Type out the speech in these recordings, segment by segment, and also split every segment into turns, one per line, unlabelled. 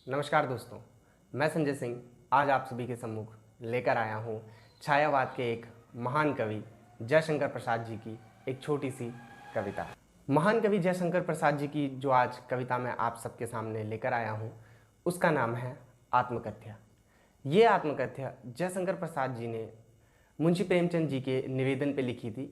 नमस्कार दोस्तों, मैं संजय सिंह आज आप सभी के सम्मुख लेकर आया हूँ छायावाद के एक महान कवि जयशंकर प्रसाद जी की एक छोटी सी कविता। महान कवि जयशंकर प्रसाद जी की जो आज कविता मैं आप सबके सामने लेकर आया हूँ उसका नाम है आत्मकथ्य। ये आत्मकथ्य जयशंकर प्रसाद जी ने मुंशी प्रेमचंद जी के निवेदन पर लिखी थी।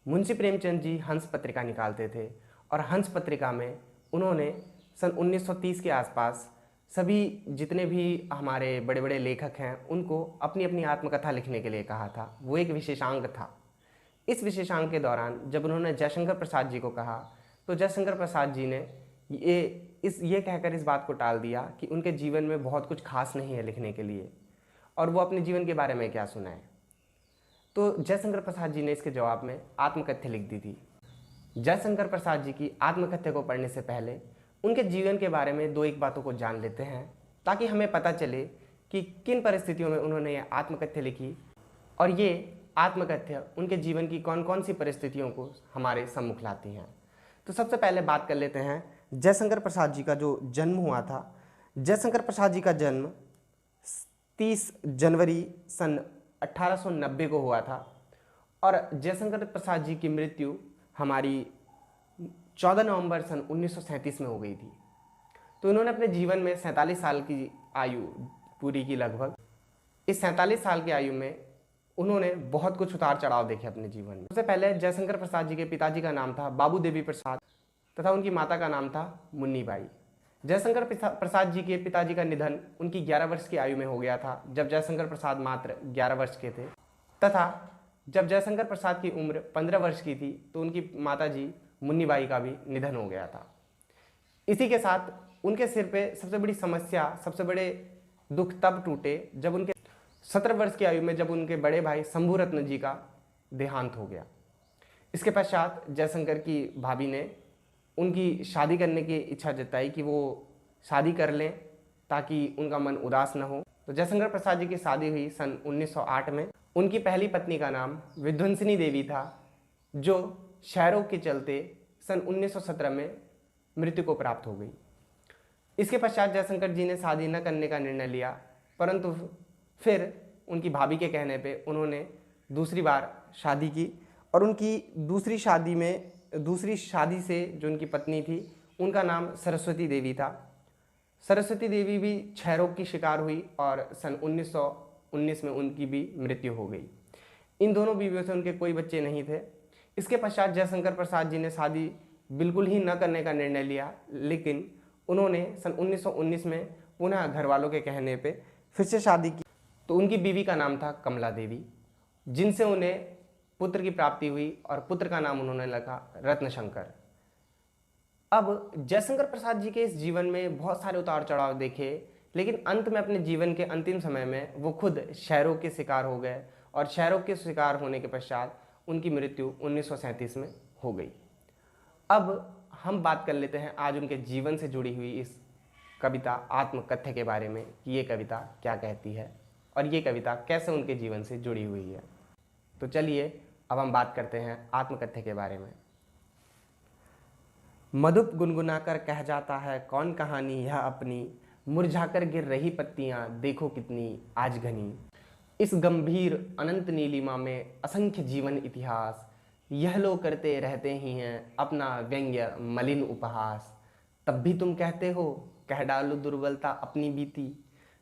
मुंशी प्रेमचंद जी हंस पत्रिका निकालते थे और हंस पत्रिका में उन्होंने सन 1930 के आसपास सभी जितने भी हमारे बड़े बड़े लेखक हैं उनको अपनी अपनी आत्मकथा लिखने के लिए कहा था। वो एक विशेषांक था। इस विशेषांक के दौरान जब उन्होंने जयशंकर प्रसाद जी को कहा तो जयशंकर प्रसाद जी ने ये कहकर इस बात को टाल दिया कि उनके जीवन में बहुत कुछ खास नहीं है लिखने के लिए और वो अपने जीवन के बारे में क्या सुनाए। तो जयशंकर प्रसाद जी ने इसके जवाब में आत्मकथ्य लिख दी थी। जयशंकर प्रसाद जी की आत्मकथ्य को पढ़ने से पहले उनके जीवन के बारे में दो एक बातों को जान लेते हैं ताकि हमें पता चले कि किन परिस्थितियों में उन्होंने ये आत्मकथ्य लिखी और ये आत्मकथ्य उनके जीवन की कौन कौन सी परिस्थितियों को हमारे सम्मुख लाती हैं। तो सबसे पहले बात कर लेते हैं जयशंकर प्रसाद जी का जो जन्म हुआ था। जयशंकर प्रसाद जी का जन्म 30 जनवरी सन 1890 को हुआ था और जयशंकर प्रसाद जी की मृत्यु हमारी 14 नवंबर सन 1937 में हो गई थी। तो इन्होंने अपने जीवन में 47 साल की आयु पूरी की लगभग। इस 47 साल की आयु में उन्होंने बहुत कुछ उतार चढ़ाव देखे अपने जीवन में। सबसे पहले जयशंकर प्रसाद जी के पिताजी का नाम था बाबू देवी प्रसाद तथा उनकी माता का नाम था मुन्नी बाई। जयशंकर प्रसाद जी के पिताजी का निधन उनकी 11 वर्ष की आयु में हो गया था जब जयशंकर प्रसाद मात्र 11 वर्ष के थे तथा जब जयशंकर प्रसाद की उम्र 15 वर्ष की थी तो उनकी माता जी मुन्नी बाई का भी निधन हो गया था। इसी के साथ उनके सिर पे सबसे बड़ी समस्या, सबसे बड़े दुख तब टूटे जब उनके 17 वर्ष की आयु में जब उनके बड़े भाई शंभू रत्न जी का देहांत हो गया। इसके पश्चात जयशंकर की भाभी ने उनकी शादी करने की इच्छा जताई कि वो शादी कर लें ताकि उनका मन उदास न हो। तो जयशंकर प्रसाद जी की शादी हुई सन 1908 में। उनकी पहली पत्नी का नाम विध्वंसिनी देवी था जो क्षयरोग के चलते सन 1917 में मृत्यु को प्राप्त हो गई। इसके पश्चात जयशंकर जी ने शादी न करने का निर्णय लिया, परंतु फिर उनकी भाभी के कहने पे उन्होंने दूसरी बार शादी की और उनकी दूसरी शादी से जो उनकी पत्नी थी उनका नाम सरस्वती देवी था। सरस्वती देवी भी क्षयरोग की शिकार हुई और सन 1919 में उनकी भी मृत्यु हो गई। इन दोनों बीवियों से उनके कोई बच्चे नहीं थे। इसके पश्चात जयशंकर प्रसाद जी ने शादी बिल्कुल ही न करने का निर्णय लिया, लेकिन उन्होंने सन 1919 में पुनः घर वालों के कहने पे फिर से शादी की। तो उनकी बीवी का नाम था कमला देवी जिनसे उन्हें पुत्र की प्राप्ति हुई और पुत्र का नाम उन्होंने रखा रत्नशंकर। अब जयशंकर प्रसाद जी के इस जीवन में बहुत सारे उतार चढ़ाव देखे, लेकिन अंत में अपने जीवन के अंतिम समय में वो खुद क्षयरोग के शिकार हो गए और क्षयरोग के शिकार होने के पश्चात उनकी मृत्यु 1937 में हो गई। अब हम बात कर लेते हैं आज उनके जीवन से जुड़ी हुई इस कविता आत्मकथ्य के बारे में कि ये कविता क्या कहती है और ये कविता कैसे उनके जीवन से जुड़ी हुई है। तो चलिए अब हम बात करते हैं आत्मकथ्य के बारे में। मधुप गुनगुना कर कह जाता है कौन कहानी यह अपनी, मुरझाकर गिर रही पत्तियां देखो कितनी आज घनी। इस गंभीर अनंत नीलिमा में असंख्य जीवन इतिहास, यह लोग करते रहते ही हैं अपना व्यंग्य मलिन उपहास। तब भी तुम कहते हो कह डालो दुर्बलता अपनी बीती,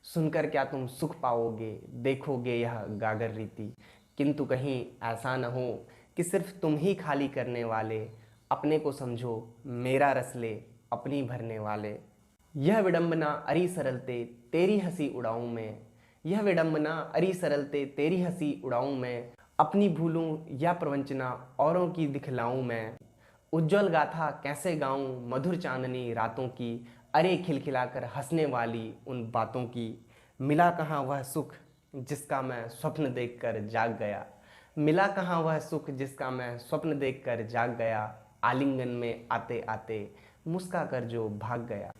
सुनकर क्या तुम सुख पाओगे देखोगे यह गागर रीति। किंतु कहीं ऐसा न हो कि सिर्फ तुम ही खाली करने वाले, अपने को समझो मेरा रस ले अपनी भरने वाले। यह विडंबना अरी सरलते तेरी हंसी उड़ाऊं मैं, यह विडंबना अरी सरलते तेरी हंसी उड़ाऊं मैं। अपनी भूलूं या प्रवंचना औरों की दिखलाऊं मैं। उज्जवल गाथा कैसे गाऊं मधुर चांदनी रातों की, अरे खिलखिलाकर हंसने वाली उन बातों की। मिला कहाँ वह सुख जिसका मैं स्वप्न देखकर जाग गया, मिला कहाँ वह सुख जिसका मैं स्वप्न देखकर जाग गया। आलिंगन में आते आते मुस्का कर जो भाग गया।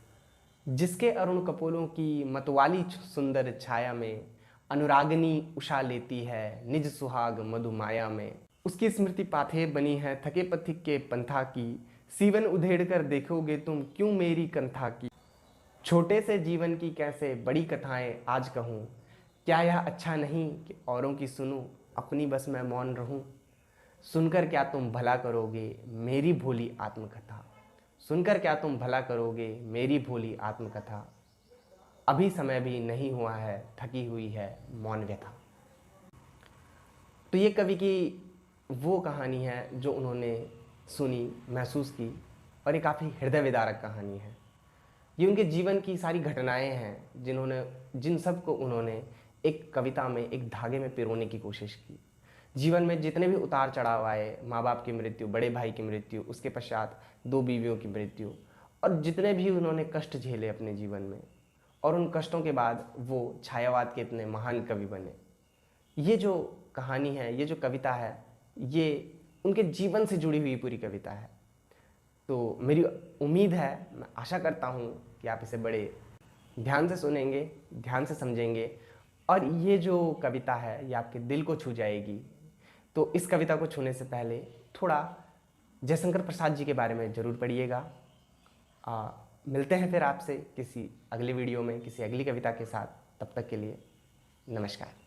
जिसके अरुण कपोलों की मतवाली सुंदर छाया में, अनुरागिनी उषा लेती है निज सुहाग मधुमाया में। उसकी स्मृति पाथे बनी है थके पथिक के पंथा की, सीवन उधेड़ कर देखोगे तुम क्यों मेरी कंथा की। छोटे से जीवन की कैसे बड़ी कथाएं आज कहूँ, क्या यह अच्छा नहीं कि औरों की सुनूं, अपनी बस मैं मौन रहूं। सुनकर क्या तुम भला करोगे मेरी भोली आत्मकथा, सुनकर क्या तुम भला करोगे मेरी भोली आत्मकथा। अभी समय भी नहीं हुआ है, थकी हुई है मौन व्यथा। तो ये कवि की वो कहानी है जो उन्होंने सुनी, महसूस की, और ये काफ़ी हृदय विदारक कहानी है। ये उनके जीवन की सारी घटनाएं हैं जिन सब को उन्होंने एक कविता में, एक धागे में पिरोने की कोशिश की। जीवन में जितने भी उतार चढ़ाव आए, माँ बाप की मृत्यु, बड़े भाई की मृत्यु, उसके पश्चात 2 बीवियों की मृत्यु, और जितने भी उन्होंने कष्ट झेले अपने जीवन में, और उन कष्टों के बाद वो छायावाद के इतने महान कवि बने। ये जो कहानी है, ये जो कविता है, ये उनके जीवन से जुड़ी हुई पूरी कविता है। तो मेरी उम्मीद है, मैं आशा करता हूँ कि आप इसे बड़े ध्यान से सुनेंगे, ध्यान से समझेंगे, और ये जो कविता है ये आपके दिल को छू जाएगी। तो इस कविता को छूने से पहले थोड़ा जयशंकर प्रसाद जी के बारे में ज़रूर पढ़िएगा। मिलते हैं फिर आपसे किसी अगली वीडियो में, किसी अगली कविता के साथ। तब तक के लिए नमस्कार।